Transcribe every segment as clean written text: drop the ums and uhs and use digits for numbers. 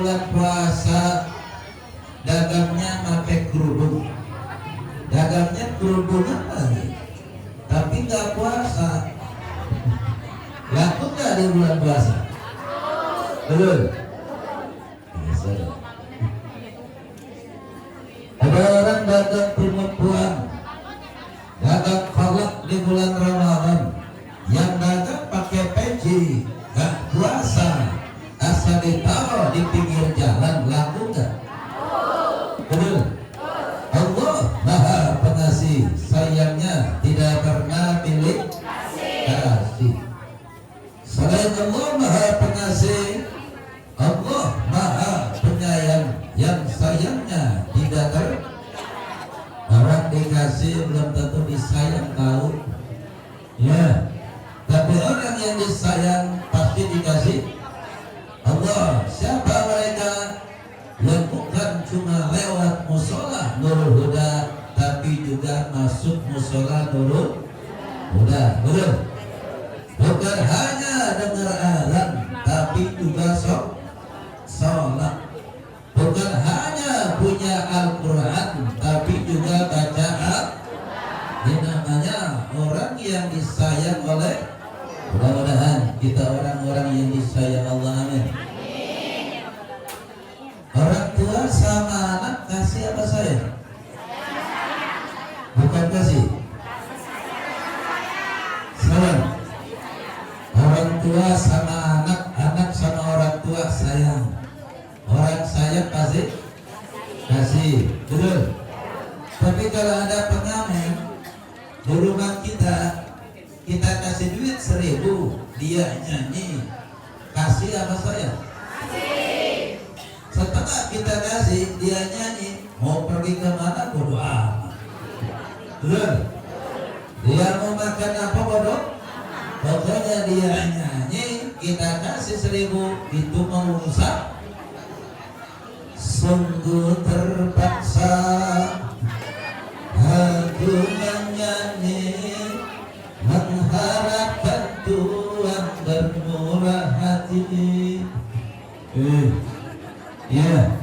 bulan puasa dagangnya pakai kerudung, dagangnya kerudung apa nih? Tapi nggak puasa, laku nggak di bulan puasa? Belum. Ada orang dagang perempuan, dagang kolak di bulan Ramadan, yang dagang pakai peci, nggak puasa, asal ditaruh di pinggir jalan, laku nggak? Betul. Allah Maha Pengasih, sayangnya tidak pernah pilih kasih. Selain Allah Maha Pengasih, Allah Maha Penyayang, yang sayangnya tidak orang dikasih belum tentu disayang, tahu ya, tapi orang yang disayang pasti dikasih Allah. Siapa mereka? Yang bukan cuma lewat musola Nurul Huda, tapi juga masuk musola Nurul Huda. Betul? Bukan hanya dengar azan, tapi juga sholat. Bukan hanya punya Al-Quran, tapi juga baca Al-Quran. Ini namanya orang yang disayang oleh. Mudah-mudahan kita orang-orang yang disayang Allah. Amin. Orang tua sama anak kasih apa sayang? Bukan kasih. Sayang. Orang tua sama anak, anak sama orang tua sayang. Orang sayang kasih, kasih, betul. Tapi kalau ada pengamen di rumah kita kasih duit 1.000, dia nyanyi, kasih apa sayang? Kasih. Setelah kita kasih, dia nyanyi, mau pergi kemana bodoh amat. Betul. Dia mau makan apa bodoh? Pokoknya dia nyanyi, kita kasih 1.000, itu mau rusak. Sungguh terpaksa aku menyanyi, mengharapkan Tuhan bermurah hati. Ya,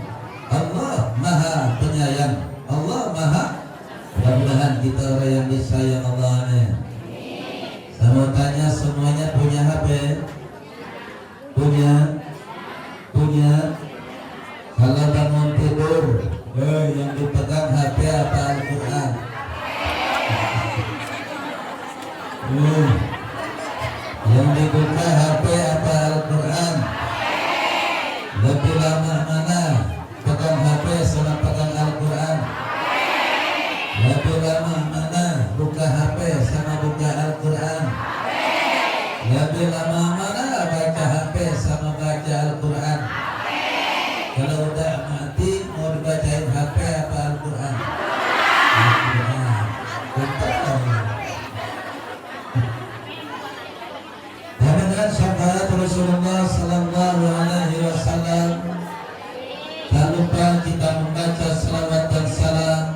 Allah Maha Penyayang, Allah Maha. Mudah-mudahan kita orang yang disayang Allah. Saya mau tanya, semuanya punya HP? Punya? Kalau bangun tidur, yang dipegang HP apa Al-Quran? Yang dibuka HP apa Al-Quran? Lebih lama mana pegang HP sama pegang Al-Quran? Lebih lama mana buka HP sama buka Al-Quran? Lebih lama mana baca HP sama baca Al-Quran? Kalau udah mati mau dibacain HP apa Al-Quran? Al-Quran. Betul. Dengan syafaat Rasulullah Sallallahu Alaihi Wasallam, tak lupa kita membaca selawat dan salam,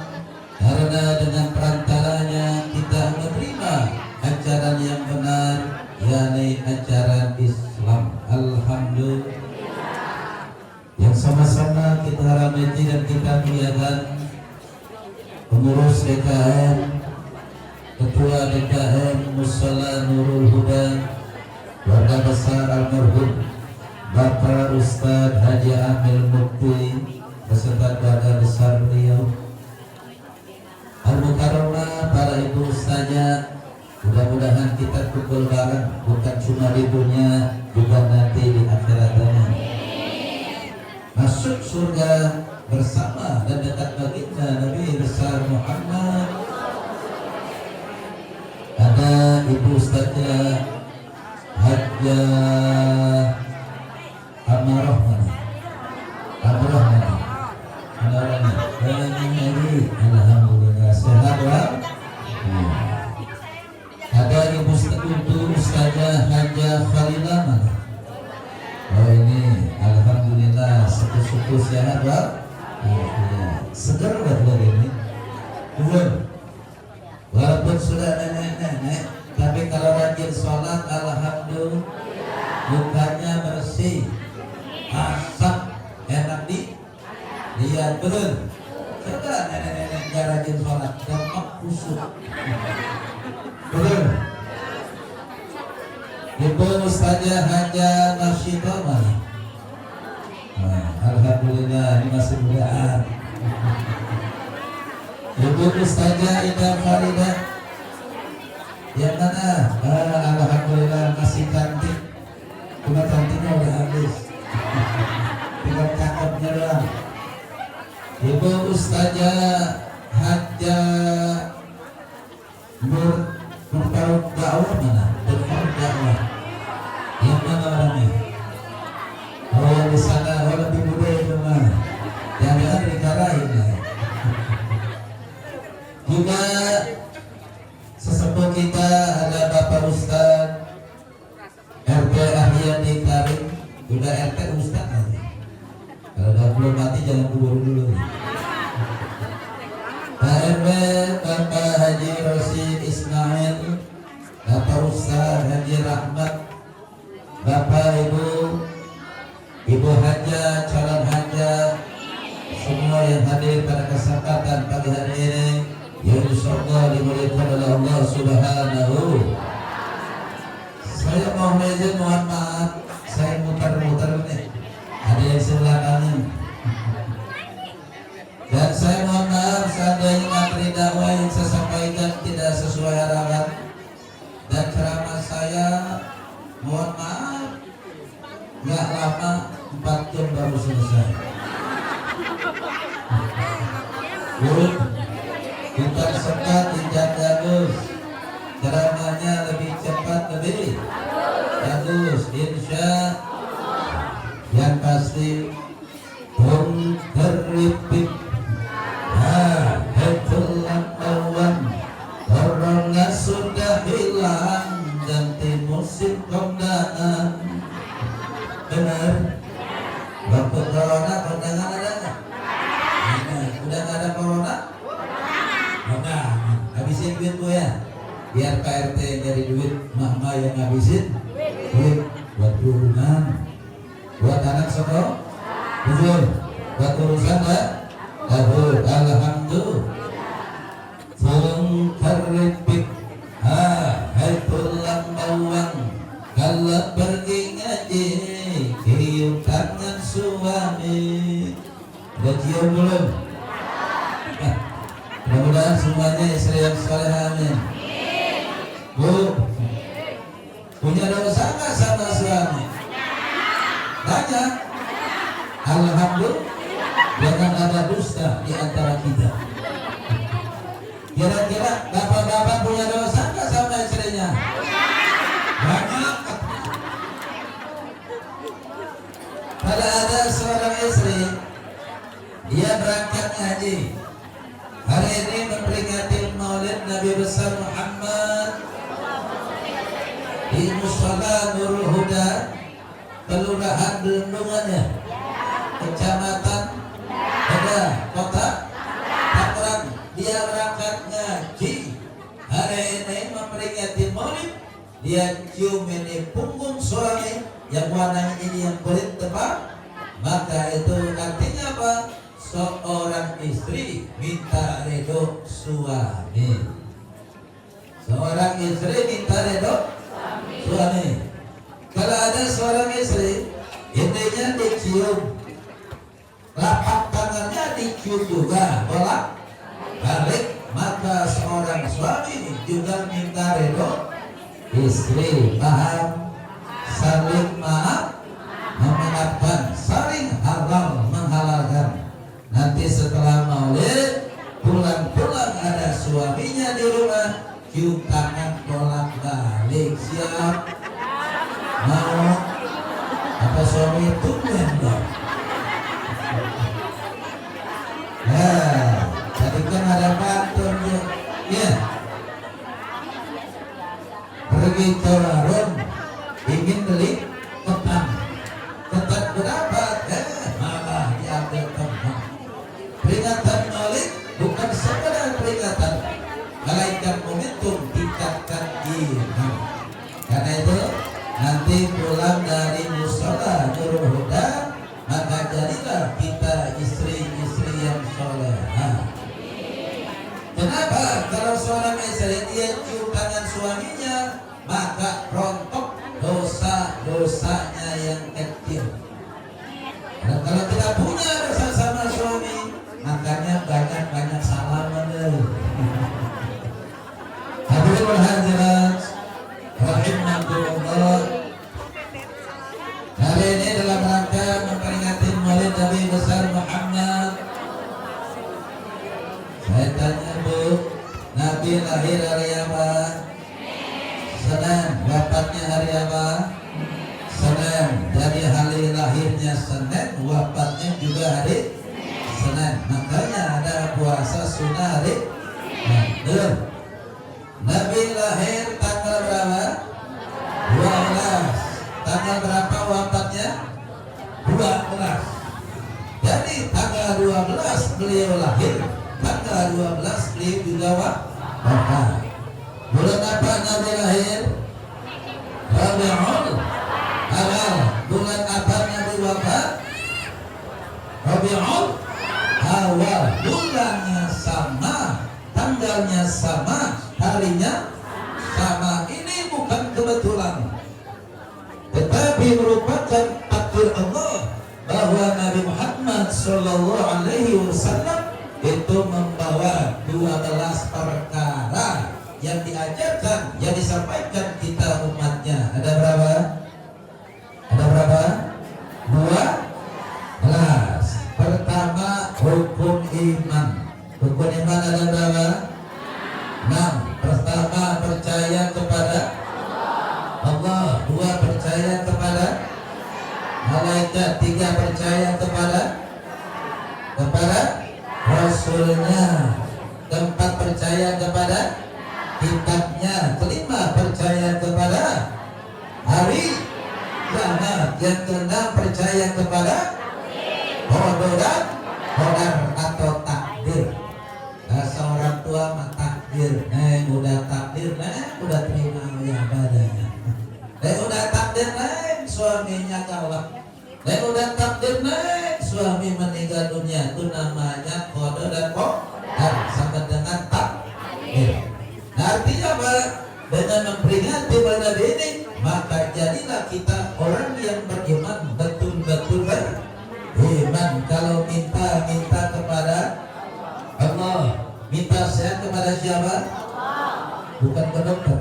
karena dengan perantaranya kita menerima ajaran yang benar, yakni ajaran Islam. Alhamdulillah. Yang sama-sama kita rahmati dan kita muliakan pengurus DKM, Ketua DKM Mushola Nurul Huda, Keluarga besar almarhum Bapak Ustadz Haji Amil Mukti beserta keluarga besar beliau, Al-Mukarramah, para ibu ustazah. Mudah-mudahan kita kumpul bareng, bukan cuma di dunia, juga nanti di akhiratnya. Masuk surga bersama dan dekat baginda Nabi besar Muhammad. Ada ibu ustazah Hajjah Amarah mana? Alhamdulillah sehat lah. Ada ibu ustazah Hajjah Khalilah mana? Oh ini alhamdulillah sepuh-sepuh sehat lah. Segar lah ini. Walaupun sudah nenek-nenek, tapi kalau rajin sholat alhamdulillah, mukanya bersih, asap enak di lihat, betul. Coba nenek-nenek gak rajin sholat, gampang kusut, betul. Ibu Ustazah Haja Nasyidah mana? Nah, alhamdulillah ini masih mudaan. Ibu Ustazah Ida Faridah yang mana? Alhamdulillah masih cantik. Cuma cantiknya udah habis. Tinggal cakepnya doang. Ibu Ustazah Haja Nur Faruk Dakwah mana? Nur Faruk Dakwah. Yang mana orangnya? Oh yang di sana, oh lebih muda itu mah. Jangan dikarahin ya. Juga sesepuh kita ada Bapak Ustaz RT Ahyani Karim. Udah RT Ustaz nanti. Kalau udah belum mati jangan kubur dulu. Pak RW Bapak Haji Rosid Ismail, Bapak Ustaz Haji Rahmat, Bapak Ibu Haja, calon haja, semua yang hadir pada kesempatan pagi hari ini, yang insyaallah dimuliakan oleh Allah Subhanahu. Saya mohon maaf, saya muter-muter nih. Ada yang sebelah kanan. Dan saya mohon maaf seandainya materi dakwah yang saya sampaikan tidak sesuai harapan dan ceramah saya, mohon maaf, nggak lama 4 jam baru selesai. Bukan sekat tidak bagus, ceramahnya lebih cepat lebih bagus, insya yang pasti pun terlipik. Hetulang awan corona sudah hilang, ganti musim kondangan. Benar? Waktu corona kondangan ada nggak? Udah nggak ada corona? Kondangan. Habisin duit bu ya. Biar Pak RT dari duit, mama yang habisin duit buat turunan, buat anak soto, betul, buat urusan lah. Alhamdulillah. Terlipik, hai tulang bawang, kalau pergi ngaji, cium tangan suami. Udah cium belum? Mudah-mudahan semuanya istri yang saleh, amin. Bu, punya dosa nggak sama suami? Banyak. Alhamdulillah. Jangan ada dusta di antara kita. Kira-kira bapak-bapak punya dosa nggak sama istrinya? Banyak. Kalau ada seorang istri, dia berangkat ngaji. Hari ini memperingati Maulid Nabi besar Muhammad di Mushola Nurul Huda, Kelurahan Belendungannya, Kecamatan Kota Tangerang. Dia berangkat ngaji. Hari ini memperingati Maulid. Dia cium ini punggung suami yang warnanya ini yang kulit tebal. Maka itu artinya apa? Seorang istri minta ridho suami. Seorang istri minta ridho suami. Kalau ada seorang istri, intinya dicium, lapak tangannya dicium juga, bolak balik, maka seorang suami juga minta ridho istri. Paham? Saling maaf, memaafkan, saling halal menghalalkan. Nanti setelah Maulid, pulang-pulang ada suaminya di rumah, cium tangan bolak balik. Siap? Mau? Apa suami itu dong? Nah, tadi kan ada kantor dia. Ya. Pergi ke warung, ingin beli ketan. Ketan berapa? Malah diambil teman. Peringatan Maulid bukan sekedar peringatan, melainkan momentum tingkatkan iman. Karena itu nanti pulang dari Mushola Nurul Huda, maka jadilah Nabi lahir hari apa? Senin. Wafatnya hari apa? Senin. Jadi hari lahirnya Senin, wafatnya juga hari Senin. Makanya ada puasa sunnah hari Senin. Nabi lahir tanggal berapa? 12. Tanggal berapa wafatnya? 12. Jadi tanggal 12 beliau lahir, tanggal 12 beliau juga wafat. Bulan apa Nabi lahir? Rabiul Awal. Bulan apa Nabi wafat? Rabiul Awal. Bulannya sama, tanggalnya sama, harinya sama. Ini bukan kebetulan, tetapi merupakan takdir Allah bahwa Nabi Muhammad Sallallahu Alaihi Wasallam itu membawa 12 perkara yang diajarkan, yang disampaikan kita umatnya. Ada berapa? Ada berapa? 12. Pertama, rukun iman. Rukun iman ada berapa? 6. Pertama, percaya kepada Allah. 2, percaya kepada malaikat. 3, percaya kepada Rasulnya. 4, percaya kepada kitabnya. 5, percaya kepada hari kiamat. Yang ke-6, percaya kepada qadar atau takdir. Seorang tua mah takdir, udah takdir, udah terima ya badannya. Udah takdir, suaminya kalah. Udah takdir, suami meninggal dunia. Itu namanya qada dan qadar, sama dengan takdir. Nah, artinya apa? Dengan memperingati bulan ini, maka jadilah kita orang yang beriman, betul-betul beriman. Kalau minta kepada Allah. Minta sehat kepada siapa? Bukan ke dokter.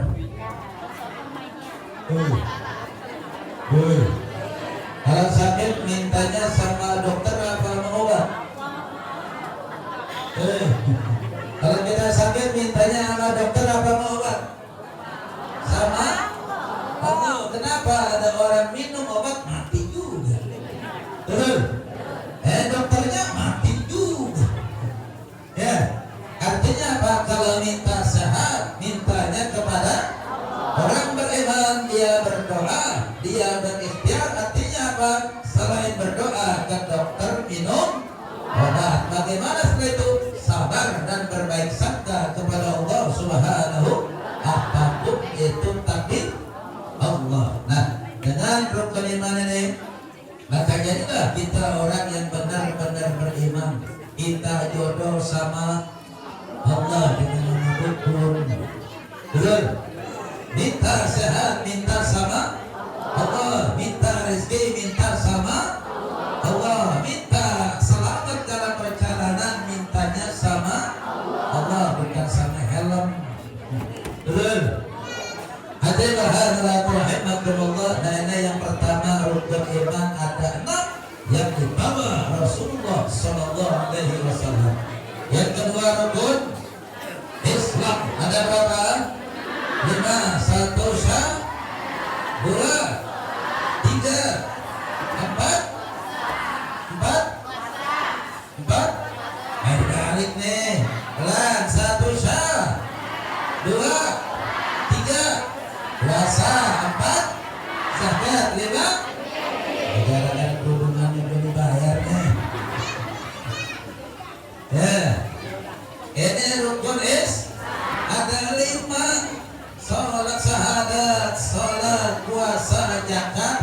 Kalau sakit mintanya sama dokter apa sama obat? Kalau kita sakit mintanya sama dokter apa sama obat? Sama Allah. Kenapa ada orang minum obat mati juga? Betul. Dokternya mati juga. Ya. Artinya apa? Kalau minta sehat, mintanya kepada orang beriman. Dia berdoa, dia berikhtiar. Artinya apa? Selain berdoa ke dokter, minum obat. Bagaimana setelah itu? Sabar dan berbaik sangka kepada Allah Subhanahu. Apapun itu takdir Allah. Nah, dengan rukun iman ini, maka jadilah kita orang yang benar-benar beriman. Kita jodoh sama Allah dengan rukun. Betul. Minta sehat, minta sama Allah. Minta rezeki, minta sama Allah. Minta selamat dalam perjalanan, mintanya sama Allah, bukan sama helm. Betul. Hadirin rahimakumullah. Nah, ini yang pertama, rukun iman ada 6 yang dibawa Rasulullah Sallallahu Alaihi Wasallam. Yang kedua, rukun Islam ada berapa? 5. 1 syah, 2, 3, 4. Balik nih. Pelan. 1 syah, 2, 3, puasa. 4 zakat. 5 negara hubungannya belum dibayar nih. Ya. Ini rukun ada 5. Salat syahadat, salat, puasa, zakat,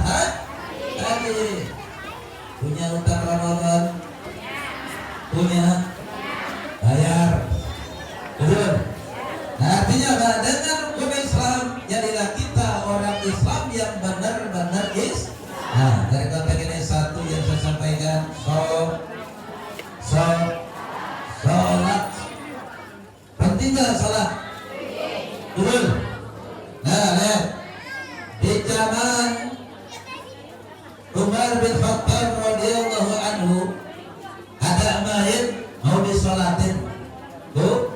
haji. Punya utang Ramadan? Punya? Bayar. Betul. Nah, artinya apa? Dengan rukun Islam, jadilah kita orang Islam yang benar-benar Nah, dari konteks ini satu yang saya sampaikan, sholat. Penting nggak sholat? Betul. Nah, lihat di zaman Umar bin Khattab radhiyallahu anhu, ada mayit mau disolatin. Tuh,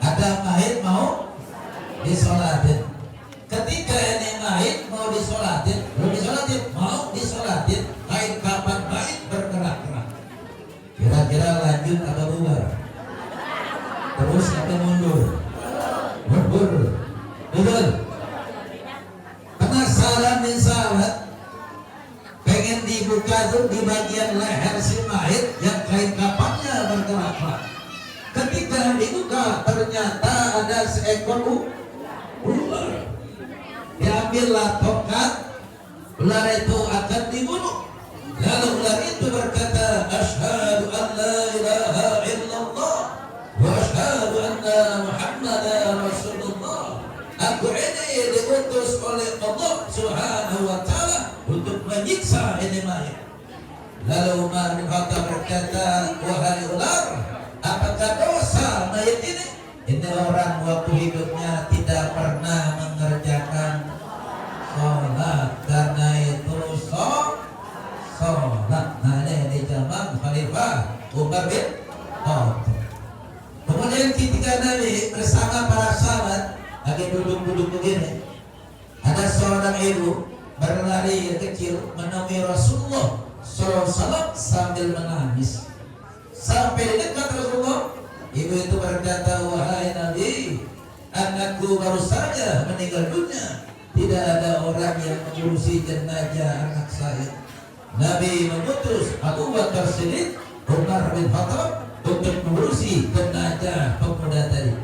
ada mayit mau kira-kira lanjut atau bubar? Terus atau mundur? Mundur. Betul. Penasaran nih sahabat, pengen dibuka tuh di bagian leher si mayit yang kain kapannya bergerak. Ketika dibuka ternyata ada seekor ular. Diambillah tongkat, ular itu akan dibunuh. Lalu ular itu berkata, asyhadu an la ilaha illallah wa asyhadu anna Muhammadan Rasulullah. Aku ini diutus oleh Allah Subhanahu wa taala untuk menyiksa ini mayat. Lalu Umar bin Khattab berkata, wahai ular, apakah dosa mayat ini? Ini orang waktu hidupnya tidak pernah mengerjakan sholat, karena itu sholat. Nah ini di zaman Khalifah Umar bin Khattab. Kemudian ketika Nabi bersama para sahabat lagi duduk-duduk begini, ada seorang ibu berlari kecil menemui Rasulullah SAW sambil menangis. Sampai di dekat Rasulullah, ibu itu berkata, wahai Nabi, anakku baru saja meninggal dunia. Tidak ada orang yang mengurusi jenazah anak saya. Nabi mengutus Abu Bakar Siddiq, Umar bin Khattab untuk mengurusi jenazah pemuda tadi.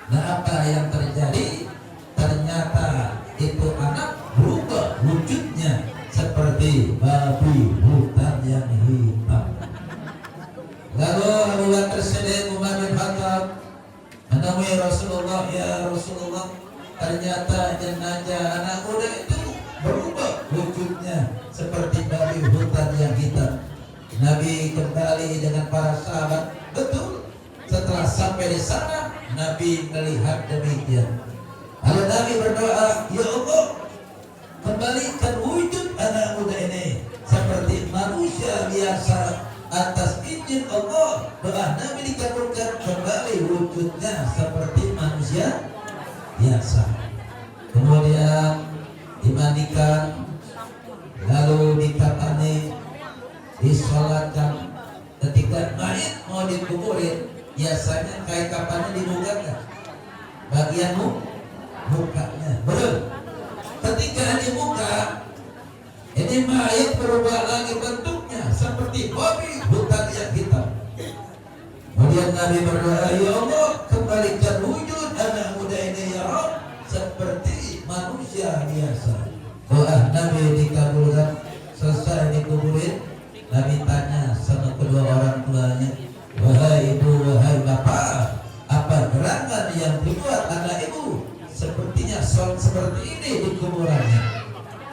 Nah, apa yang terjadi? Ternyata itu anak berubah wujudnya seperti babi hutan yang hitam. Lalu Abu Bakar Siddiq, Umar bin Khattab menemui Rasulullah, ya Rasulullah, ternyata jenazah anak muda itu berubah wujudnya seperti babi hutan yang hitam. Nabi kembali dengan para sahabat. Betul. Setelah sampai di sana, Nabi melihat demikian. Lalu Nabi berdoa, ya Allah, kembalikan wujud anak muda ini seperti manusia biasa. Atas izin Allah, doa Nabi dikabulkan, kembali wujudnya seperti manusia biasa. Kemudian dimandikan, lalu dikafani, disolatkan. Ketika mayit mau dikuburin, biasanya kain kafannya dibuka bagian mukanya, betul. Ketika dibuka, ini mayit berubah lagi bentuknya seperti babi hutan yang hitam. Kemudian Nabi berdoa, ya Allah, kembalikan wujud anak muda ini ya Rabb seperti manusia biasa. Doa Nabi dikabulkan. Selesai dikuburin, Nabi tanya sama kedua orang tuanya, wahai ibu, wahai bapak, apa gerangan yang dibuat anak ibu sepertinya seperti ini di kuburannya?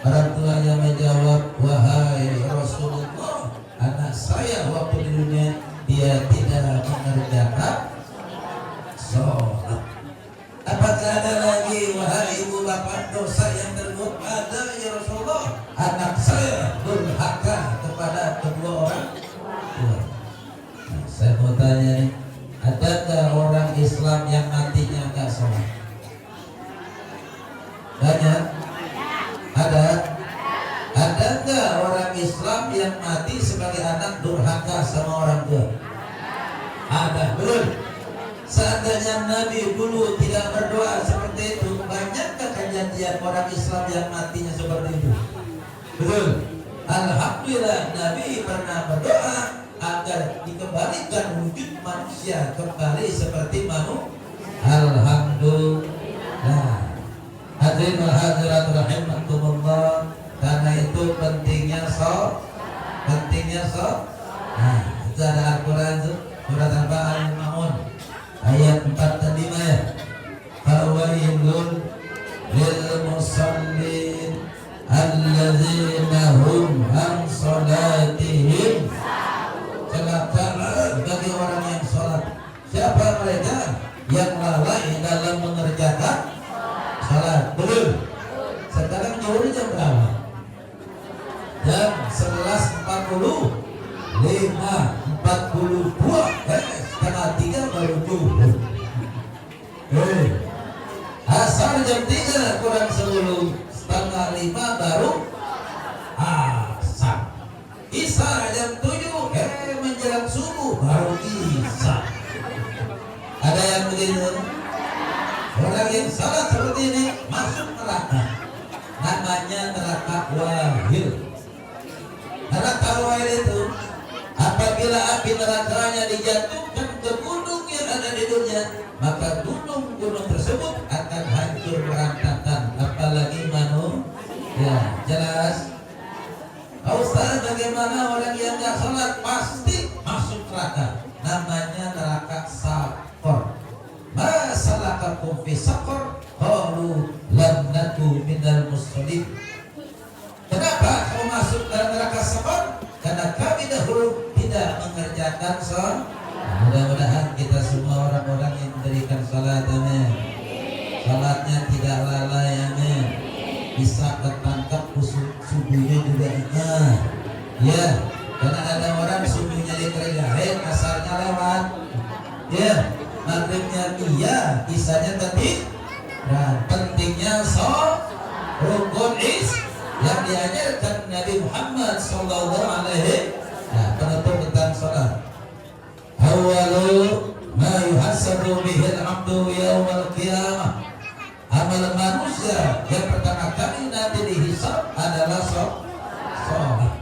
Orang tuanya menjawab, wahai Rasulullah, anak saya waktu di dunia dia tidak mengerjakan sholat. Apakah ada lagi, wahai ibu bapak, dosa yang terbuat? Ada ya Rasulullah, anak saya durhaka kepada kedua orang tua. Nah, saya mau tanya nih, adakah orang Islam yang matinya nggak sholat? Banyak. Ada? Adakah orang Islam yang mati sebagai anak durhaka sama orang tua? Ada, betul. Seandainya Nabi dulu tidak berdoa seperti itu, banyakkah kejadian orang Islam yang matinya seperti itu? Betul. Alhamdulillah Nabi pernah berdoa agar dikembalikan wujud manusia kembali seperti manusia. Alhamdulillah. Hadirin wa hadirat rahimakumullah. Karena itu pentingnya sholat. Nah, itu ada Al-Quran itu, surat Al-Maun ayat 4 dan 5 ya. Fawailun lil musallin alladzina hum an sholatihim. Celaka bagi orang yang sholat. Siapa mereka? Yang lalai dalam mengerjakan sholat. Betul. Sekarang jauh jam berapa? Jam 11.45, 42, setengah 3 baru zuhur. Asar jam 3 kurang 10, setengah 5 baru asar. Isya jam 7, menjelang subuh Baru bisa. Ada yang begitu? Orang yang salat seperti ini masuk neraka. Namanya neraka wahil. Neraka wahil itu apabila api nerakanya dijatuhkan ke gunung yang ada di dunia, maka gunung-gunung tersebut akan hancur berantakan. Apalagi manusia. Jelas? Ustaz, bagaimana orang yang gak sholat pasti masuk neraka? Namanya neraka sakor. Masalakakum fi sakor qalu lam naku minal muslimin. Kenapa kamu masuk dalam neraka sakor? Karena kami dahulu tidak mengerjakan sholat. Mudah-mudahan kita semua orang-orang yang memberikan sholat, amin. Sholatnya tidak lalai, amin. Bisa ketangkap subuhnya juga, ya. Karena ada orang subuhnya dikerjain, asalnya lewat, ya. Maghribnya iya, isanya ketik. Nah, pentingnya sholat rukun is yang diajarkan Nabi Muhammad sallallahu alaihi. Nah, penutup tentang sholat. Awalu ma yuhasabu bihil abdu yawmal qiyamah. Amal manusia yang pertama kali nanti dihisab adalah sholat.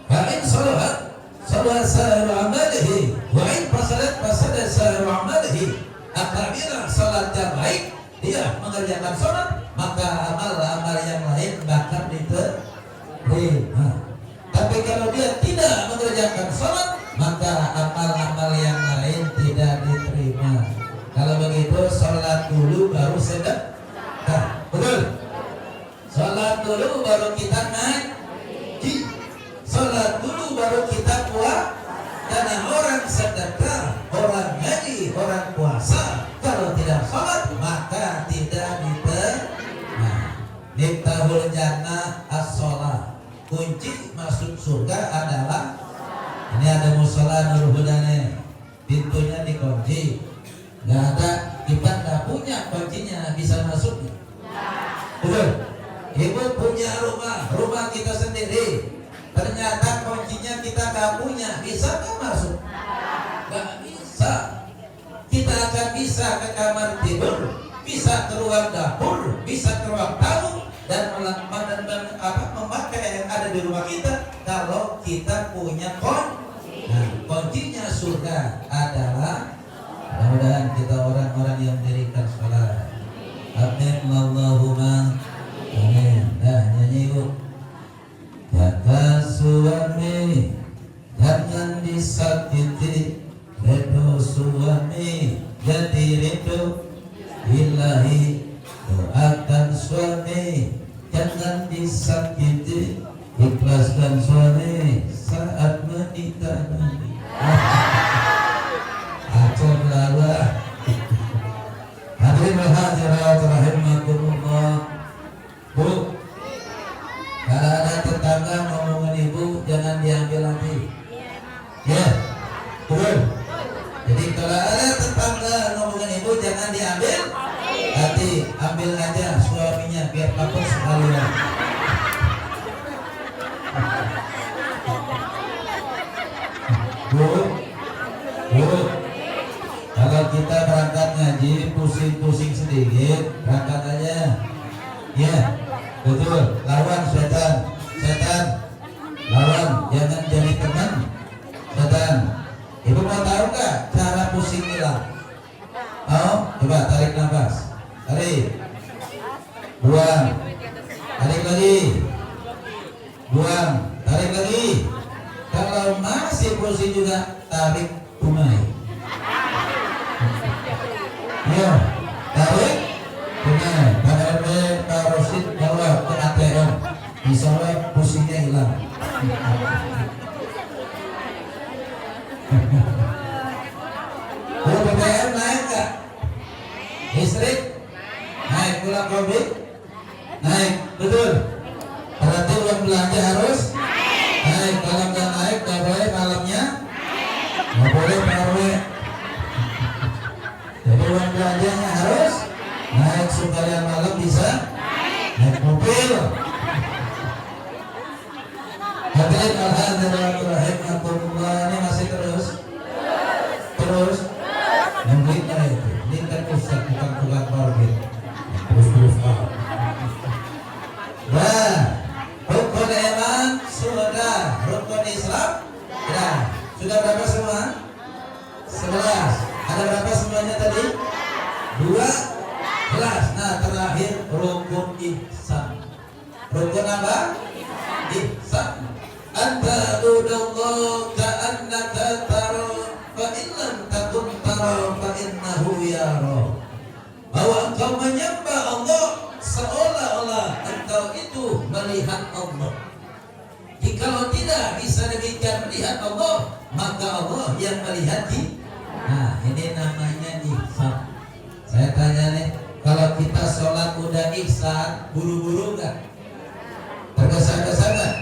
Fa'in sholat sa'iru amalihi wa'in fasadat sa'iru amalihi. Apabila sholat yang baik, dia mengerjakan sholat, maka amal-amal yang lain bakal diterima. Tapi kalau dia tidak mengerjakan sholat, maka amal-amal yang lain tidak diterima. Kalau begitu sholat dulu baru sedekah. Betul? Sholat dulu baru kita ngaji. Sholat dulu baru kita puasa. Karena orang sedekah, orang ngaji, orang puasa, kalau tidak sholat maka tidak diterima. Miftahul jannah as-sholat. Kunci masuk surga adalah, ini ada musola Nurul Hudane, pintunya dikunci. Nggak ada, kita nggak punya kuncinya, bisa masuk? Betul? Ibu punya rumah kita sendiri. Ternyata kuncinya kita nggak punya, bisa nggak masuk? Nggak bisa. Kita akan bisa ke kamar tidur, bisa ke ruang dapur, bisa ke ruang tamu, dan memakai yang ada di rumah kita kalau kita punya kunci. Nah, kuncinya surga adalah, mudah-mudahan kita orang-orang yang mendirikan sholat. Amin Allahumma amin. Nah, nyanyi yuk. Jaga suami jangan disakiti, ridho suami jadi ridho ilahi. Doakan suami jangan disakiti, ikhlaskan suami saat menikah nanti. Acor lawa. Hadirin hadirat rahimakumullah. Bu, kalau ada tetangga ngomongin ibu jangan diambil nanti. Ya, betul. Jadi kalau ada tetangga ngomongin ibu jangan diambil nanti, ambil aja suaminya biar kapok sekalian. Bu, kalau kita berangkat ngaji pusing-pusing sedikit, berangkat aja. Ya, betul. Lawan setan, lawan, jangan jadi teman setan. Ibu mau tahu nggak cara pusing hilang? Oh, coba tarik nafas, tarik, buang, tarik lagi, buang, tarik lagi. Kalau masih pusing juga, tarik tunai. Ya, tarik tunai. Padahal Pak Rosid bawa ke ATM, misalnya pusingnya hilang. BBM naik nggak? Listrik naik, pulang COVID naik, betul. Berarti uang belanja harus naik. Kalau nggak naik, nggak boleh malamnya, nggak boleh tarawih. Jadi uang belanjanya harus naik supaya malam bisa naik mobil. Hadirin alhamdulillah, ini masih terus. Terus mungkin itu ini kan ustaz tukang orbit terus nah rukun iman sudah, rukun Islam sudah berapa semua? 11. Ada berapa semuanya tadi? 12. Nah terakhir rukun ihsan. Rukun apa? Ihsan. Anta budallah ka'annaka tara fa in lam takun tara fa innahu yara. Bahwa engkau menyembah Allah seolah-olah engkau itu melihat Allah. Jikalau tidak bisa demikian melihat Allah, maka Allah yang melihat kita. Nah ini namanya ihsan. Saya tanya nih, kalau kita sholat udah ihsan, buru-buru gak? Tergesa-gesa gak?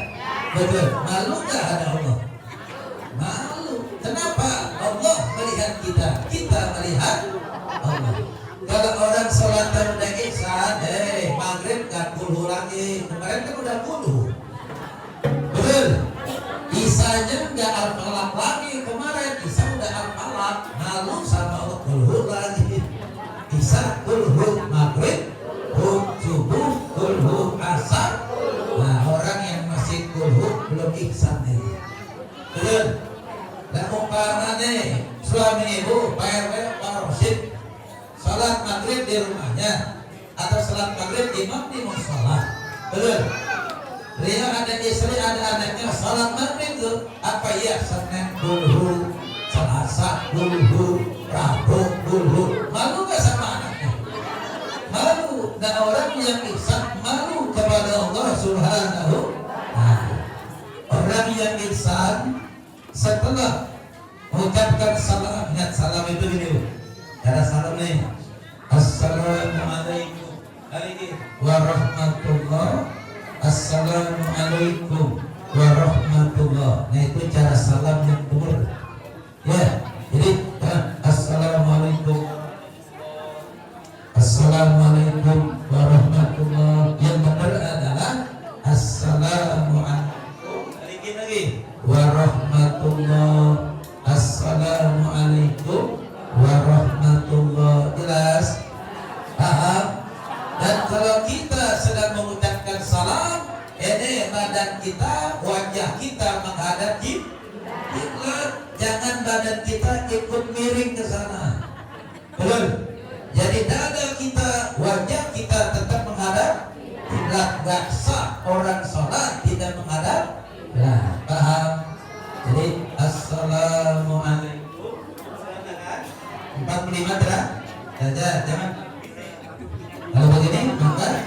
Betul, malu gak ada Allah? Malu. Kenapa? Allah melihat kita, kita melihat Allah. Kalau orang sholat udah ihsan, maghrib gak kulhu lagi. Kemarin kan udah kulhu. Betul. Isanya nggak al-falaq lagi, kemarin Isa udah al-falaq, malu sama kulhu lagi. Isa kulhu maghrib, subuh, kulhu asar. Nah orang yang masih kulhu belum ihsan nih. Betul. Dan umpamanya suami ibu Pak RW Pak Rosid sholat maghrib di rumahnya atau sholat maghrib imam di musola. Betul. Beliau ada istri, ada anaknya, sholat maghrib tuh apa ya? Senin kulhu, Selasa kulhu, Rabu kulhu. Malu gak sama anaknya? Malu. Dan orang yang ihsan malu kepada Allah Subhanahu. Nah, orang yang ihsan setelah mengucapkan salam, ingat salam itu gini, ada salam nih. Assalamualaikum warahmatullahi. Assalamualaikum warahmatullah. Nah itu cara salam yang benar. Ya, jadi assalamualaikum, assalamualaikum warahmatullah. Yang benar adalah assalamualaikum. Lagi warahmatullah. Assalamualaikum warahmatullah. Jelas? Paham? Dan kalau kita sedang mengucapkan salam, ini badan kita, wajah kita menghadap kiblat. Jangan badan kita ikut miring ke sana. Betul. Jadi dada kita, wajah kita tetap menghadap kiblat. Gak sah orang sholat tidak menghadap. Nah, paham? Jadi assalamualaikum. 45 terang. Jangan. Kalau begini maka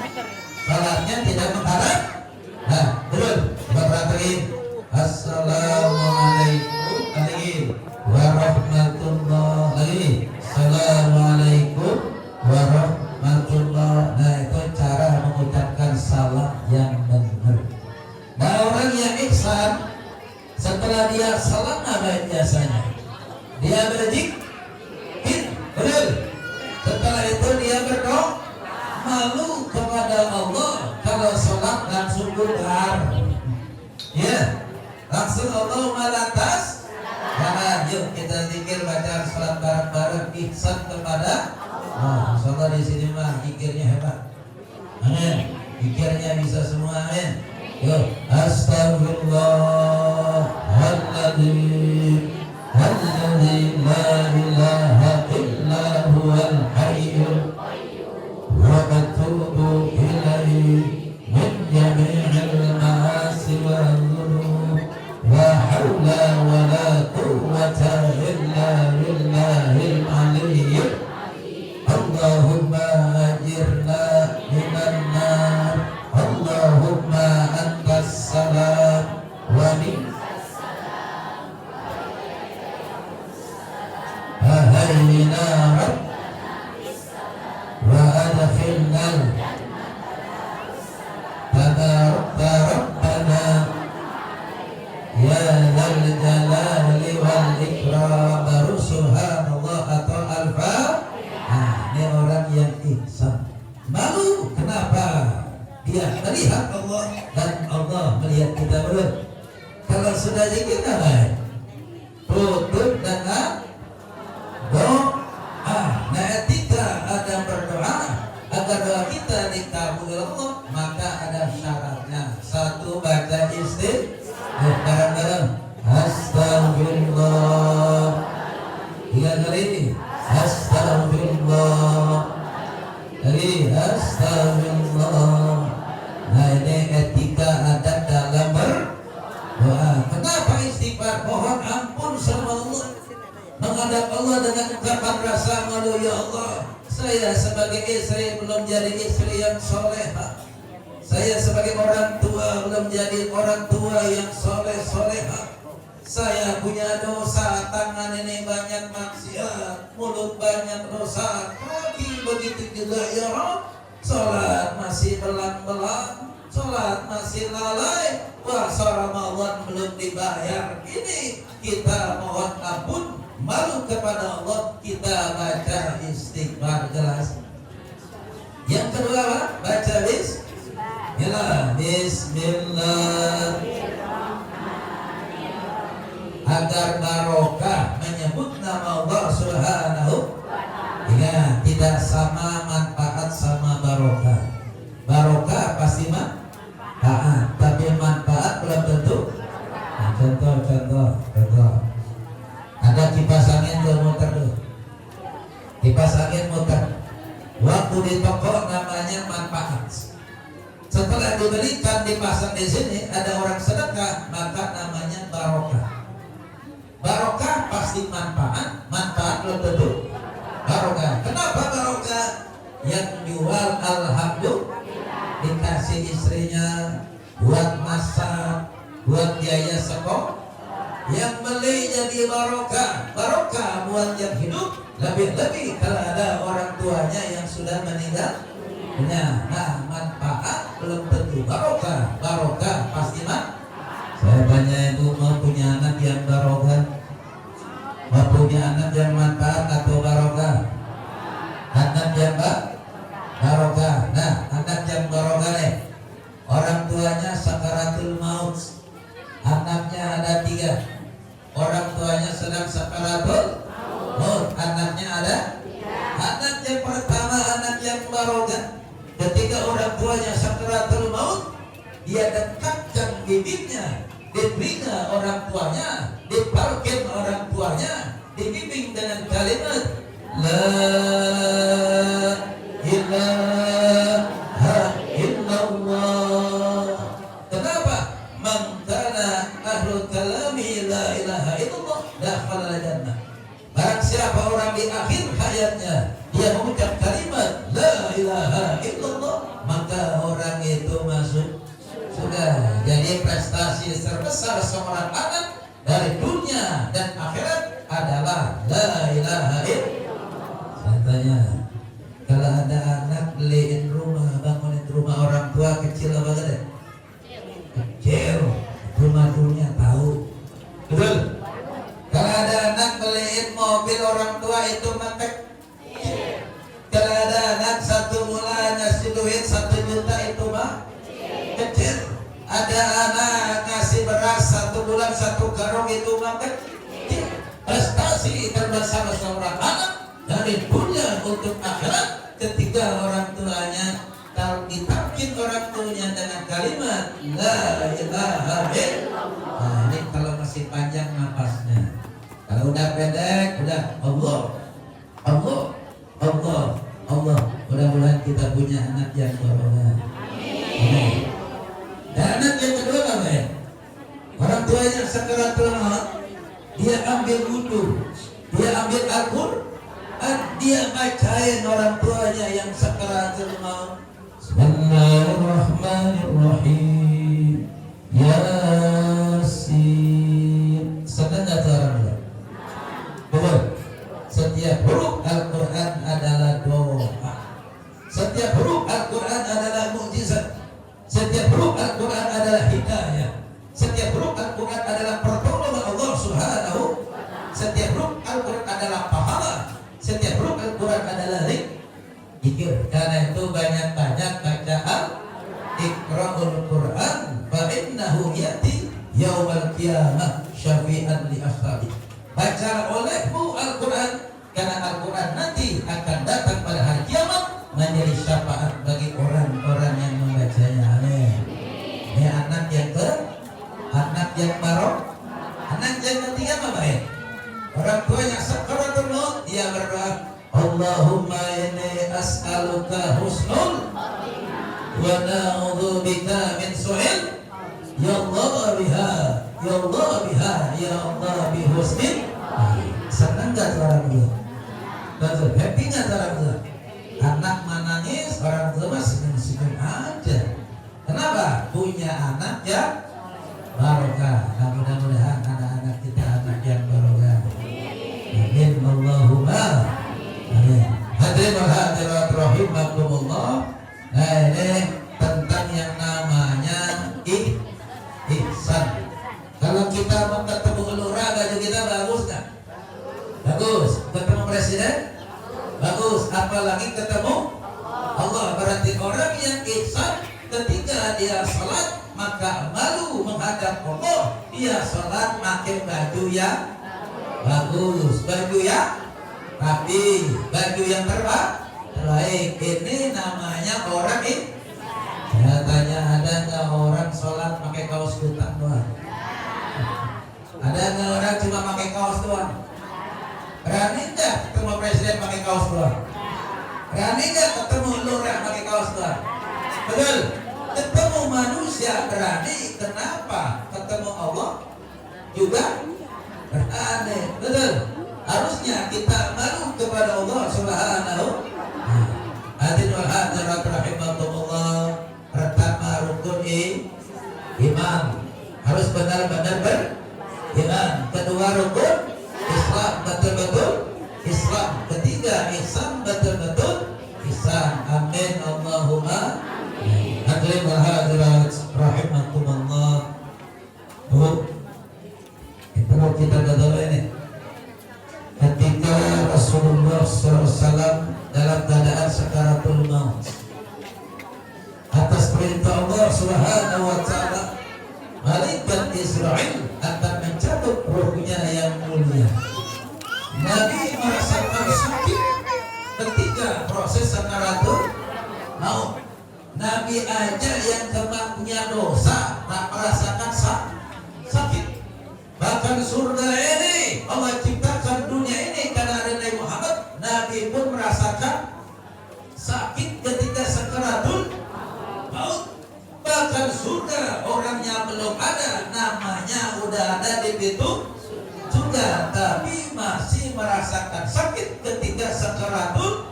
salatnya tidak menghadap. Nah, betul. Coba perhatiin. Assalamualaikum warahmatullah. Lagi. Assalamualaikum warahmatullah. Nah, itu cara mengucapkan salam yang benar. Nah, orang yang ihsan setelah dia salam apa biasanya? Dia berzikir. Betul. Setelah itu dia berdoa. Malu kepada Allah kalau sholat langsung benar. Ya, langsung Allah lantas. Karena yuk kita zikir baca sholat bareng-bareng ihsan kepada Allah. Sholat di sini mah zikirnya hebat. Amin. Zikirnya bisa semua. Amin. Yuk, astagfirullahaladzim. Alladzi la ilaha illa huwal hayyul وَأَتُوبُ إِلَيْهِ مِنْ جَمِيعِ الْمَعَاصِي وَالذُّنُوبِ لَا حَوْلَ وَلَا قُوَّةَ إِلَّا بِاللَّهِ الْعَلِيِّ اللهم أجرنا من النار اللهم أنت السلام ومنك السلام فهينا ربنا وأدخلنا تبارك ربنا يا ذا الجلال والإكرام. Baru subhanallah atau alfa. Nah, ini orang yang ihsan. Malu kenapa? Dia melihat Allah dan Allah melihat kita. Betul. Kalau sudah zikir apa? Tutup dengan menghadap Allah dengan ungkapan rasa malu, ya Allah, saya sebagai istri belum jadi istri yang soleha. Saya sebagai orang tua belum jadi orang tua yang soleha. Saya punya dosa, tangan ini banyak maksiat, mulut banyak dosa, kaki begitu juga ya Rabb. Salat masih belang-belang, salat masih lalai, puasa Ramadan belum dibayar. Ini kita mohon ampun, malu kepada Allah, kita baca istighfar jelas. Yang kedua apa? Baca Bismillah. Agar barokah menyebut nama Allah Subhanahu. Ya, tidak sama manfaat sama barokah. Barokah pasti manfaat, tapi manfaat belum tentu. Nah, contoh. Ada kipas angin dia muter tuh. Kipas angin muter. Waktu di toko namanya manfaat. Setelah dibelikan dipasang di sini, ada orang sedekah, maka namanya barokah. Barokah pasti manfaat belum tentu barokah. Kenapa barokah? Yang jual alhamdulillah, dikasih istrinya buat masak, buat biaya sekolah. Yang beli jadi barokah buat yang hidup. Lebih-lebih kalau ada orang tuanya yang sudah meninggal. Nah, manfaat belum tentu barokah pasti Saya tanya ibu, mau punya anak yang barokah? Mau punya anak yang manfaat atau barokah? Anak yang barokah. Nah, anak yang barokah nih, orang tuanya sakaratul maut. Anaknya ada 3. Orang tuanya sedang sakaratul maut. Anaknya ada 3. Anak yang pertama, anak yang barokah. Ketika orang tuanya sakaratul maut, dia dekatkan bibirnya, dibina orang tuanya, diparkir orang tuanya, dibimbing dengan kalimat La ilaha illallah. Kenapa? Man kana ahlul kalami la ilaha illallah dakhala jannah. Barang siapa orang di akhir hayatnya dia mengucap kalimat la ilaha illallah, maka orang itu masuk surga. Jadi prestasi terbesar seorang anak dari dunia dan akhirat adalah la ilaha illallah. Saya tanya, kalau ada anak beliin rumah, bangunin rumah orang tua kecil apa gede? Kecil. Rumah dunia tahu. Betul? Kalau ada anak beliin mobil orang tua itu mepek. Kalau ada anak 1 bulan ngasih duit 1 juta itu mah kecil. Ada anak ngasih beras 1 bulan 1 karung itu mah kecil. Prestasi terbesar seorang anak dari dunia untuk akhirat ketika orang tuanya kalau ditamkin orang tuanya dengan kalimat la ilaha illallah. Nah, ini kalau masih panjang napasnya. Kalau udah pendek, udah Allah. Mudah-mudahan kita punya anak yang barokah. Amin. Dan anak yang kedua apa ya? Orang tuanya sakaratul maut, dia ambil wudu, dia ambil Al-Qur'an, dia bacain orang tuanya yang sakaratul maut. Bismillahirrahmanirrahim. Yasin. Sedang gak tuh orang tua? Betul. Setiap huruf Al-Quran adalah doa. Setiap huruf Al-Quran adalah mukjizat. Setiap huruf Al-Quran adalah hidayah. Setiap huruf Al-Quran adalah pertolongan Allah Subhanahu. Setiap huruf Al-Quran adalah pahala. Setiap huruf Al-Quran adalah zikir. Karena itu banyak-banyak baca Iqra'ul Quran fa innahu yati yaumal qiyamah syafi'an li ashabi. Baca olehmu Al-Quran, karena Al-Quran nanti akan datang pada hari kiamat menjadi syafaat bagi orang-orang yang membacanya. Amin. Ini anak yang barok. Anak yang ketiga apa ya? Orang tua yang sakaratul maut, dia berdoa, Allahumma inni as'aluka husnul wa na'udzubika min su'il. Ya Allah biha, ya Allah biha, ya Allah bihusnin. Senang senang nggak orang tua? Betul, happy nggak orang tua? Anak menangis, orang tua senyum-senyum aja. Kenapa? Punya anak yang barokah. Nah, mudah-mudahan anak-anak kita anak yang barokah. Amin. Allahumma amin. Hadirin wal hadirat rahimakumullah. Nah, ini tentang yang namanya ihsan. Kalau kita mau ketemu lurah, baju kita bagus nggak? Bagus. Ketemu presiden? Bagus. Apalagi ketemu Allah. Berarti orang yang ihsan ketika dia salat maka malu menghadap Allah. Dia salat pakai baju yang bagus, baju yang rapi, baju yang terbaik. Ini namanya orang ini. Saya tanya, ada nggak orang sholat pakai kaos kutang doang? Ada nggak orang cuma pakai kaos doang? Berani nggak ketemu presiden pakai kaos doang? Berani nggak ketemu lurah pakai kaos doang? Betul. Ketemu manusia berani. Kenapa? Ketemu Allah juga berani. Betul. Harusnya kita malu kepada Allah Subhanahu. Hadirin wal hadirat rahimakumullah. Pertama rukun iman, harus benar-benar beriman. Kedua rukun Islam, betul-betul Islam. Ketiga ihsan, betul-betul ihsan. Amin Allahumma. Hadirin wal hadirat rahimakumullah. Bu, itu kita ketahui ini. Ketika Rasulullah SAW dalam keadaan sakaratul maut, atas perintah Allah Subhanahu wa taala, malaikat Israel akan mencabut ruhnya yang mulia. Nabi merasakan sakit ketika proses sakaratul maut. Nabi aja yang kemakunya dosa tak merasakan sakit. Bahkan surga ini Allah ciptakan dunia ini karena ada Nabi Muhammad. Nabi pun merasakan sakit ketika sakaratul maut. Bahkan surga orangnya belum ada, namanya udah ada di pintu surga, tapi masih merasakan sakit ketika sakaratul.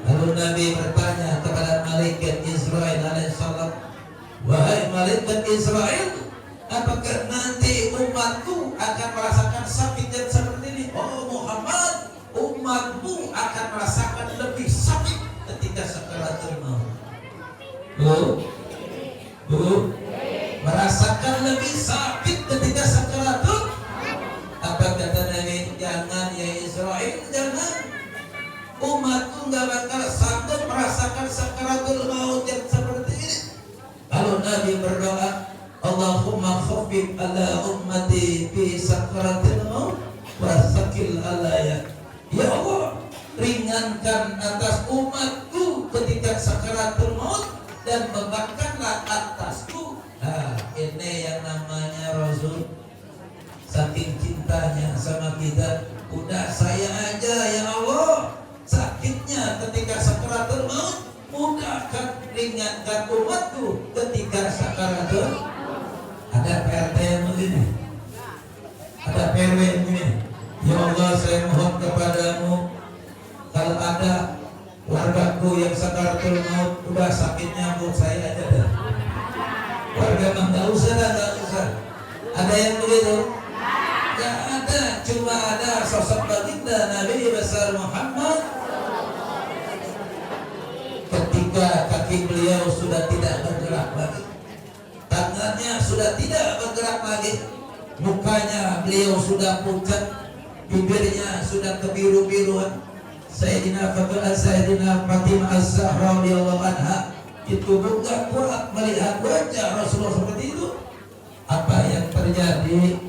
Lalu Nabi bertanya kepada malaikat Israel alaihissalam, wahai malaikat Israel, apakah nanti umatku akan merasakan sakit yang seperti ini? Oh Muhammad, umatmu akan merasakan lebih sakit ketika sakaratul maut. Merasakan lebih sakit ketika sakaratul. Apa kata Nabi? Jangan ya Israel, jangan. Umatku nggak bakal sanggup merasakan sakaratul maut yang seperti ini. Lalu Nabi berdoa, Allahumma khaffif ala ummati fi sakaratil maut wa sakil alaya. Ya Allah, ringankan atas umatku ketika sakaratul maut dan bebankanlah atasku. Nah, ini yang namanya Rasul. Saking cintanya sama kita, udah saya aja ya Allah sakitnya ketika sakaratul maut, mudahkan, ringankan umatku ketika sakaratul. Ada PRT yang begini, ada PW yang begini. Ya Allah, saya mohon kepadamu, kalau ada wargaku yang sakaratul maut, udah sakitnya buat saya aja dah. Warga mah nggak usah dah, nggak usah. Ada yang begitu? Nggak ada, cuma ada sosok baginda Nabi besar Muhammad. Ketika kaki beliau sudah tidak bergerak lagi, tangannya sudah tidak bergerak lagi, mukanya beliau sudah pucat, bibirnya sudah kebiru-biruan. Sayyidina Fatimah Az-Zahra radhiyallahu anha itu bukan kuat melihat wajah Rasulullah seperti itu. Apa yang terjadi?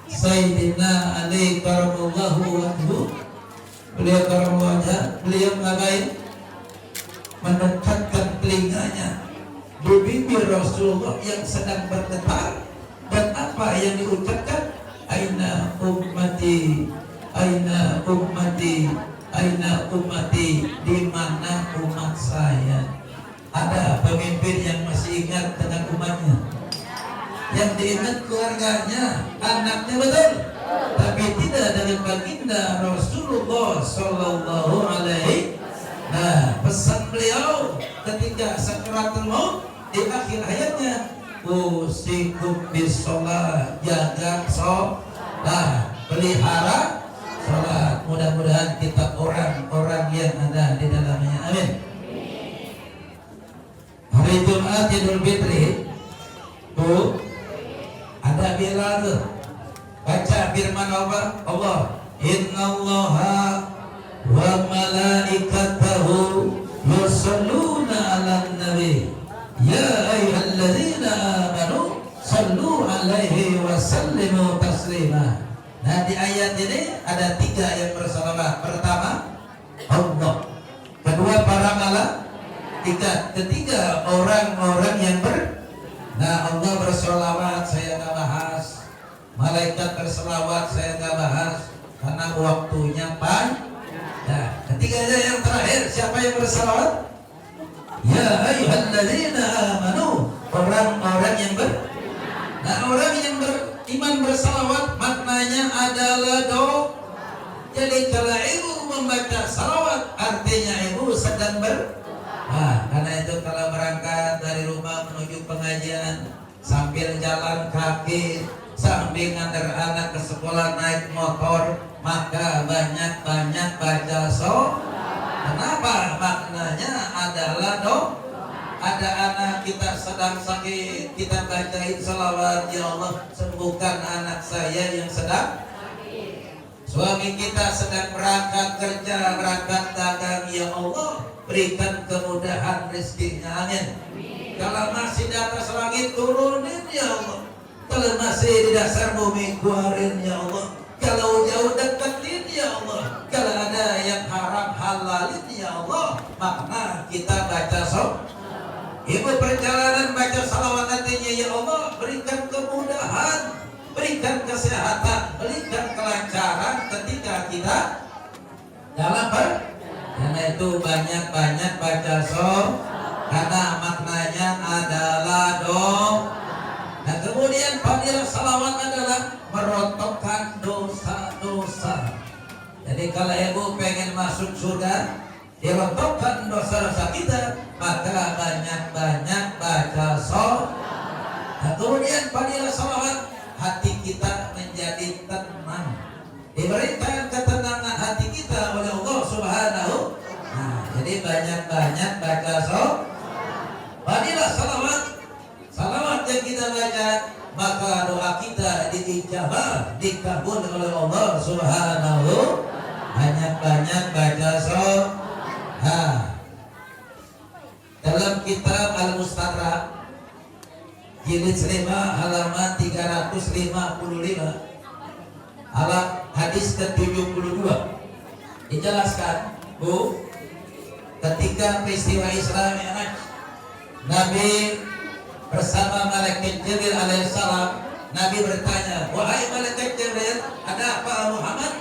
Sayyidina Ali karamallahu wajhu, beliau karamallahu wajah, beliau ngapain? Mendekatkan telinganya di bibir Rasulullah yang sedang bergetar. Dan apa yang diucapkan? Aina ummati, aina ummati, aina ummati, di mana umat saya? Ada pemimpin yang masih ingat dengan umatnya, yang diingat keluarganya, anaknya, betul? tapi tidak dengan baginda Rasulullah Sallallahu Alaihi. Nah, pesan beliau ketika sakaratul maut di akhir hayatnya, usikum bisolat, jaga sholat, pelihara sholat. Mudah-mudahan kita orang-orang yang ada di dalamnya. Amin. Hari Jumat Idul Fitri tuh ada Bilal tuh baca firman Allah, innallaha wa malaikatahu yusalluna 'alan nabi ya ayyuhalladzina amanu sallu 'alaihi wa sallimu taslima. Nah, di ayat ini ada 3 yang bersalawat. Pertama Allah, kedua para malaikat, ketiga orang-orang yang Nah, Allah bersalawat saya nggak bahas, malaikat bersalawat saya nggak bahas karena waktunya panjang. Nah, ketiganya yang terakhir siapa yang bersalawat? Ya ayyuhalladzina amanu, orang-orang yang Nah, orang yang beriman bersalawat maknanya adalah doa. Jadi kalau ibu membaca salawat artinya ibu sedang Nah, karena itu kalau berangkat dari rumah menuju pengajian sambil jalan kaki, sambil ngantar anak ke sekolah naik motor, maka banyak-banyak baca Kenapa? Maknanya adalah ada anak kita sedang sakit, kita bacain salawat, ya Allah sembuhkan anak saya yang sedang sakit. Suami kita sedang berangkat kerja, berangkat dagang, ya Allah berikan kemudahan rezekinya. Amin. Kalau masih di atas langit turunin, ya Allah. Kalau masih di dasar bumi keluarin, ya Allah. Kalau jauh deketin, ya Allah. Kalau ada yang haram halalin, ya Allah. Makna kita baca Ibu perjalanan baca salawat artinya, ya Allah berikan kemudahan, berikan kesehatan, berikan kelancaran ketika kita dalam karena itu banyak-banyak baca karena maknanya adalah doa. Nah, kemudian fadilah salawat adalah merontokkan dosa-dosa. Jadi kalau ibu pengen masuk surga, dirontokkan dosa-dosa kita, maka banyak-banyak baca Nah, kemudian fadilah salawat, hati kita menjadi tenang, diberikan ketenangan hati kita oleh Allah Subhanahu. Nah, jadi banyak-banyak baca fadilah salawat. Salawat yang kita baca, maka doa kita diijabah, dikabul oleh Allah Subhanahu. Banyak-banyak baca dalam kitab Al-Mustadrak jilid 5 halaman 355 hadis ke-72 dijelaskan, Bu, ketika peristiwa Isra Mi'raj, Nabi bersama malaikat Jibril alaihissalam, Nabi bertanya, wahai malaikat Jibril, ada apa Muhammad?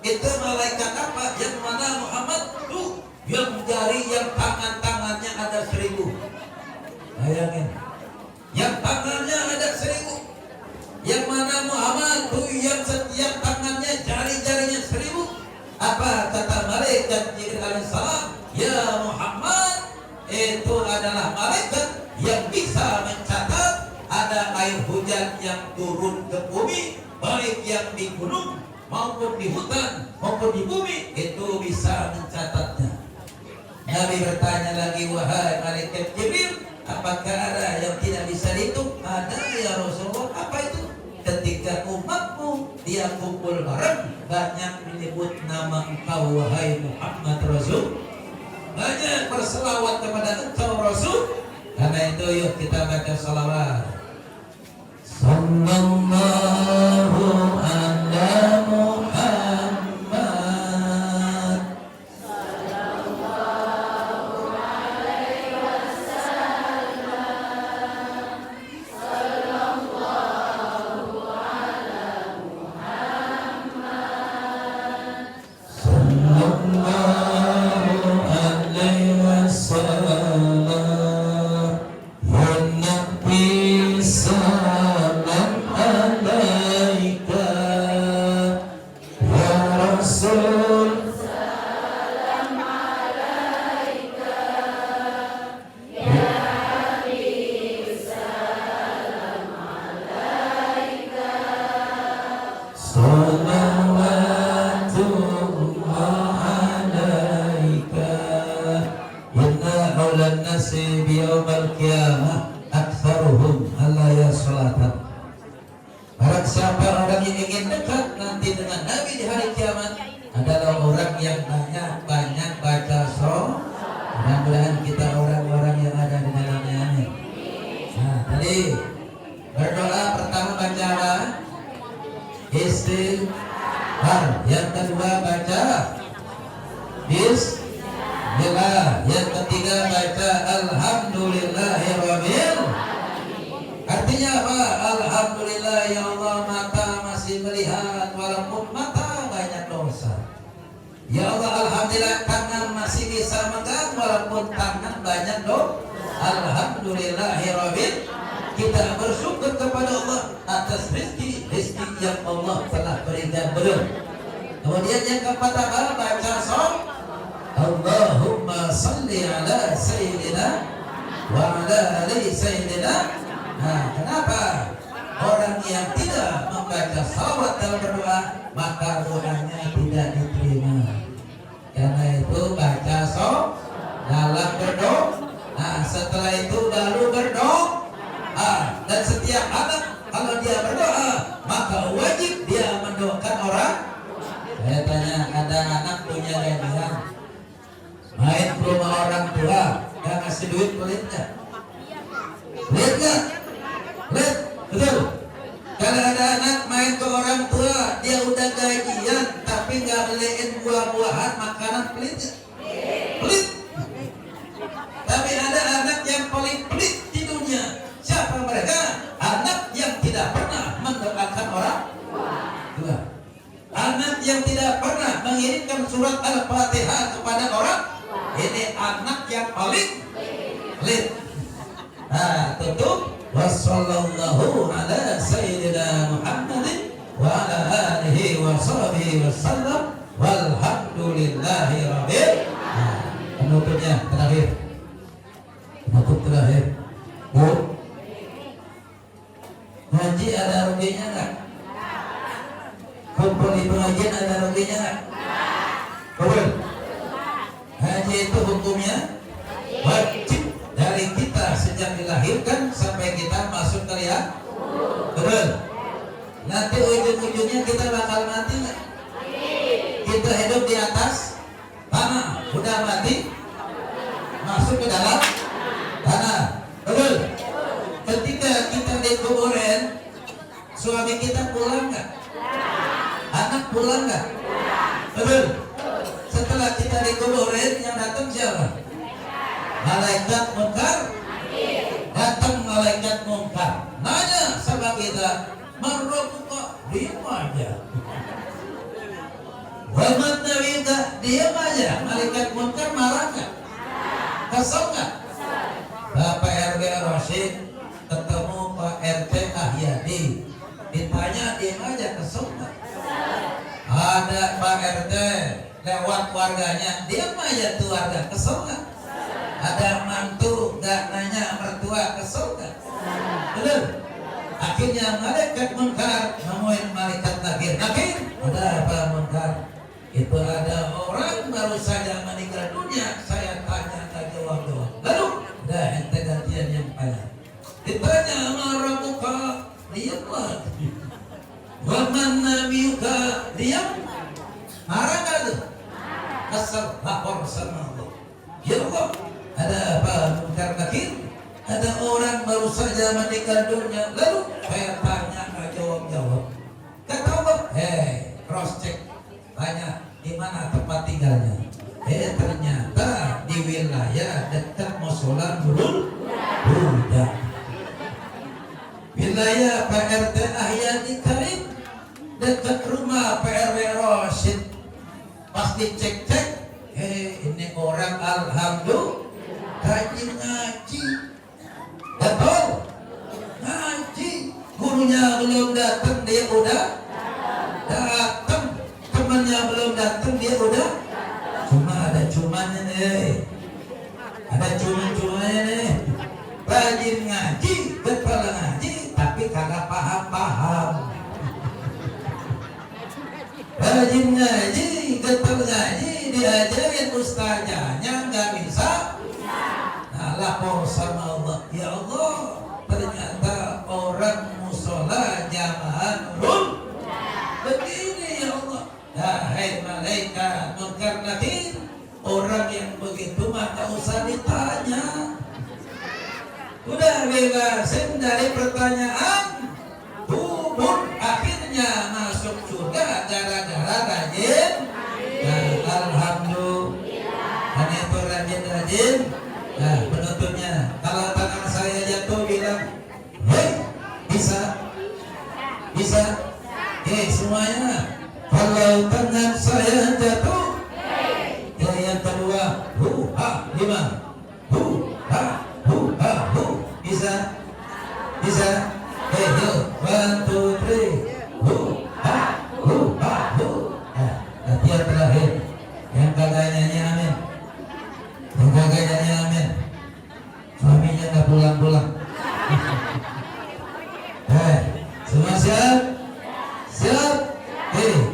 Itu malaikat apa? Yang mana Muhammad? Tuh, yang jari, yang tangannya ada 1000. Bayangin, yang tangannya ada 1000. Yang mana Muhammad? Tuh, yang setiap tangannya jari-jarinya 1000. Apa kata malaikat Jibril alaihissalam? Ya Muhammad, itu adalah malaikat yang bisa mencatat ada air hujan yang turun ke bumi, baik yang di gunung maupun di hutan maupun di bumi, itu bisa mencatatnya. Nabi bertanya lagi, wahai malaikat Jibril, apakah ada yang tidak bisa dihitung? Ada ya Rasulullah. Apa itu? Ketika umatmu dia kumpul bareng, banyak menyebut nama engkau wahai Muhammad Rasul, banyak berselawat kepada engkau Rasul. Karena itu yuk kita baca salawat. Sallallahu ala Muhammad, sallallahu alaihi wasallam, sallallahu ala Muhammad, sallallahu alaihi wasallam. Ya Nabi salam alaihi Rasul. Salawatullah alaika. Inna aulan nasi biyawmal qiyamah aktsaruhum alaya salatan. Barang siapa orang yang ingin dekat nanti dengan Nabi di hari kiamat adalah orang yang banyak baca salat. Mudah-mudahan kita orang-orang yang ada di dalamnya. Nah, tadi berdoa pertama baca apa? Istighfar. Yang kedua baca Bismillah. Yang ketiga baca Alhamdulillahirabbil. Artinya apa? Alhamdulillah ya Allah, mata masih melihat walaupun mata banyak dosa. Ya Allah, alhamdulillah tangan masih bisa megang walaupun tangan banyak dosa. Alhamdulillahirabbil. Kita bersyukur kepada Allah atas rezeki yang Allah telah berikan. Belum. Kemudian yang keempat apa? Baca salat. Allahumma salli ala sayyidina wa ala ali sayyidina. Nah, kenapa orang yang tidak membaca salawat dalam berdoa maka doanya tidak diterima? Karena itu baca salawat dalam berdoa. Nah, setelah itu baru berdoa. Dan setiap anak kalau dia berdoa maka wajib dia mendoakan orang. Saya tanya, ada anak punya gajian, main ke rumah orang tua, gak ngasih duit, pelit nggak? Pelit nggak? Pelit, betul. Kalau ada anak main ke orang tua, dia udah gajian tapi nggak beliin buah-buahan, makanan, pelit nggak? Pelit. Tapi ada anak yang paling pelit di dunia. Siapa mereka? Anak yang tidak pernah mendoakan orang tua. Anak yang tidak pernah mengirimkan surat Al-Fatihah kepada orang. Ini anak yang paling pelit. Nah, tutup. Wassallallahu ala sayyidina Muhammadin wa ala alihi wa sahbihi wasallam walhamdulillahi rabbil. Nah, penutupnya terakhir. Penutup terakhir. Bu, ngaji ada ruginya enggak? Kumpul di pengajian ada ruginya enggak? Betul. Haji itu hukumnya wajib dari kita sejak dilahirkan sampai kita masuk ke liang. Betul. Nanti ujung-ujungnya kita bakal mati nggak? Kita hidup di atas tanah, udah mati masuk ke dalam tanah. Betul. Ketika kita dikuburin, suami kita pulang nggak? Anak pulang nggak? Betul. Setelah kita dikuburin, yang datang siapa? Malaikat munkar. Datang malaikat munkar. Nanya sama kita, marrobuka, diam aja. Wamat nabika, diam aja. Malaikat munkar marah nggak? Kesel nggak? Bapak RW Rosid ketemu Pak RT Ahyadi, ditanya diam aja, kesel nggak? Ada Pak RT lewat warganya, diam aja tuh warga, kesel nggak? Ada mantu nggak nanya mertua, kesel nggak? Betul. Akhirnya malaikat munkar nemuin malaikat nakir. Nakir, ada apa munkar? Itu ada orang baru saja meninggal dunia. Saya tanya nggak jawab-jawab. Lalu dah ente gantian yang tanya. Ditanya marabuka, diam lagi. Waman nabiyuka, diam. Marah nggak tuh? Asal lapor sama Allah. Ya Allah, ada apa munkar nakir? Ada orang baru saja meninggal dunia. Lalu saya tanya nggak jawab-jawab. Kata Allah, cross check, tanya di mana tempat tinggalnya. Ternyata di wilayah dekat musola Nurul Huda. Wilayah Pak RT Ahyadi Karim dekat rumah Pak RW Rosid. Pas dicek-cek, ini orang alhamdulillah ngaji. Betul? Ngaji. Gurunya belum datang, dia udah datang. Temannya belum datang, dia udah cuma ada cumanya nih. Ada cuma-cumanya nih. Rajin ngaji, kepala ngaji, tapi kagak paham-paham. Rajin ngaji, kepala ngaji, diajarin ustazahnya nggak bisa. Nah, lapor sama Allah, ya Allah, ternyata orang musola jamaah nurul begini ya Allah. Hai malaikat munkar nakir, orang yang begitu mah tak usah ditanya. Udah bebasin dari pertanyaan, kubur akhirnya masuk surga gara-gara rajin. Nah, alhamdulillah. Hanya itu rajin-rajin. Nah, penutupnya, kalau tangan saya jatuh bilang, hei, bisa, semuanya. Kalau tangan saya jatuh, ya yang kedua, lima, bisa, yuk, 1, 2, 3, latihan terakhir, yang kagak nyanyi amin, suaminya nggak pulang-pulang. Semua siap?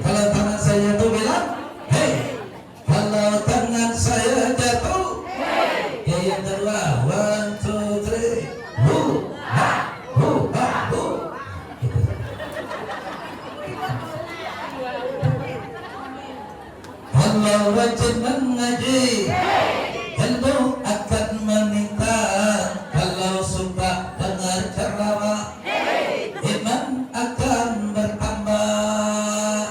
Kalau tangan saya jatuh bilang, kalau tangan saya jatuh, ya yang kedua, 1, 2, 3, Kalau wajib mengaji, ilmu akan meningkat. Kalau suka dengar ceramah, iman akan bertambah.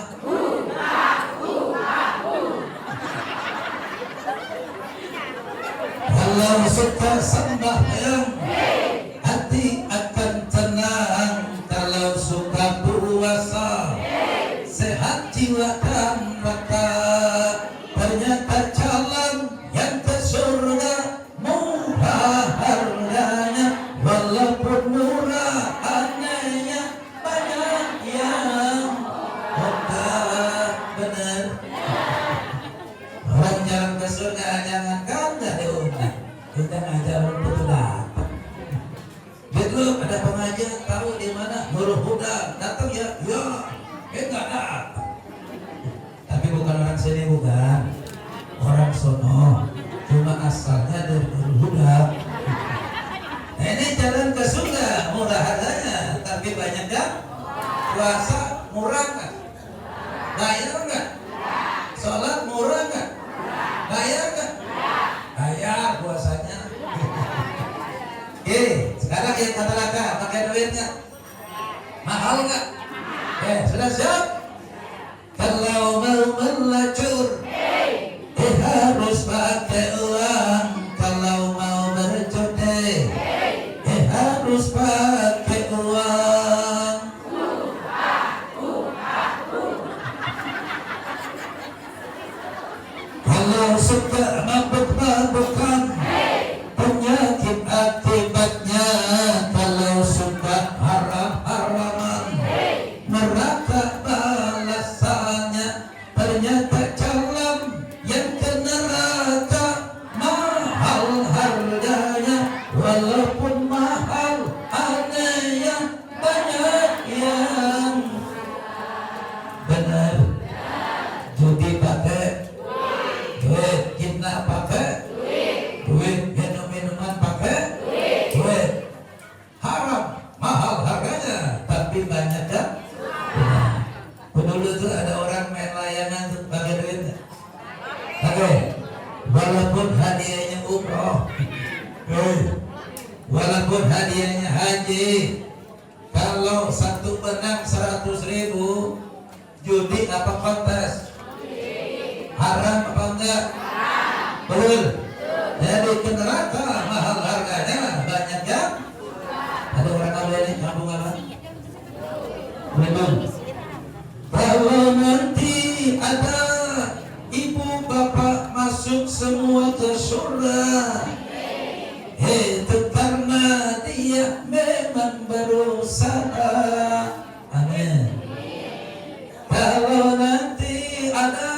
Kalau suka sembahyang, hati akan tenang. Kalau suka puasa, sehat jiwa dan mata. Ternyata calon yang ke surga murah harganya, walaupun murah harganya banyak yang benar. Orang jalan ke surga jangankan nggak diundang, kita ngajar betul datang. Betul ada pengajian tahu di mana Nurul Huda datang ya, nggak datang. Tapi bukan orang sini, bukan orang sono, cuma asalnya dari Nurul Huda. Nah, ini jalan ke surga murah harganya, tapi banyak yang puasa murah kan? Bayar nggak? Sholat murah nggak? Bayar nggak? Bayar puasanya. Sekarang yang kata laka pakai duitnya mahal nggak? Sudah siap? Kalau mau melacur, harus pakai uang. Kalau mau berjudi, harus pakai uang. Kalau suka mabuk-mabukan, penyakit akibatnya. Kalau suka haram-haraman, neraka balasannya. Ternyata calon yang ke neraka mahal harganya, walaupun mahal harganya banyak yang benar. Judi pakai duit, kita pakai duit, minum-minuman pakai duit, haram mahal harganya, tapi banyak kan? Dulu tuh ada orang main layangan tuh pakai duit. Walaupun hadiahnya umroh, walaupun hadiahnya haji, kalau satu benang 100.000, judi apa kontes? Haram apa enggak? Betul. Jadi ke neraka mahal harganya, banyak yang. Ada orang awal ini kampung apa? Belum. Kalau nanti ada ibu bapak masuk semua ke surga, itu karena dia memang berusaha. Amin. Kalau nanti ada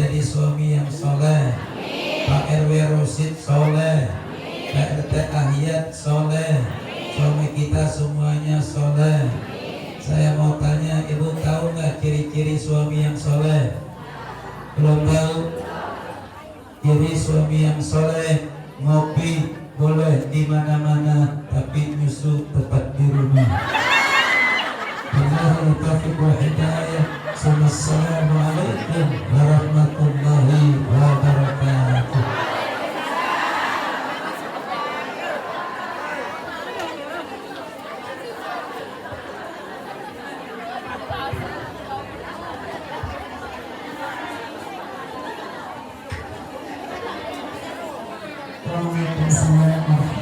jadi suami yang soleh, Pak RW Rosid soleh, Pak RT Ahiyat soleh, suami kita semuanya soleh. Saya mau tanya, ibu tahu nggak ciri-ciri suami yang soleh? Belum tahu? Ciri suami yang soleh, ngopi boleh di mana-mana, tapi nyusu tetap di rumah. Billahi taufiq wal hidayah. Assalamualaikum warahmatullahi wabarakatuh. Waalaikumsalam warahmatullahi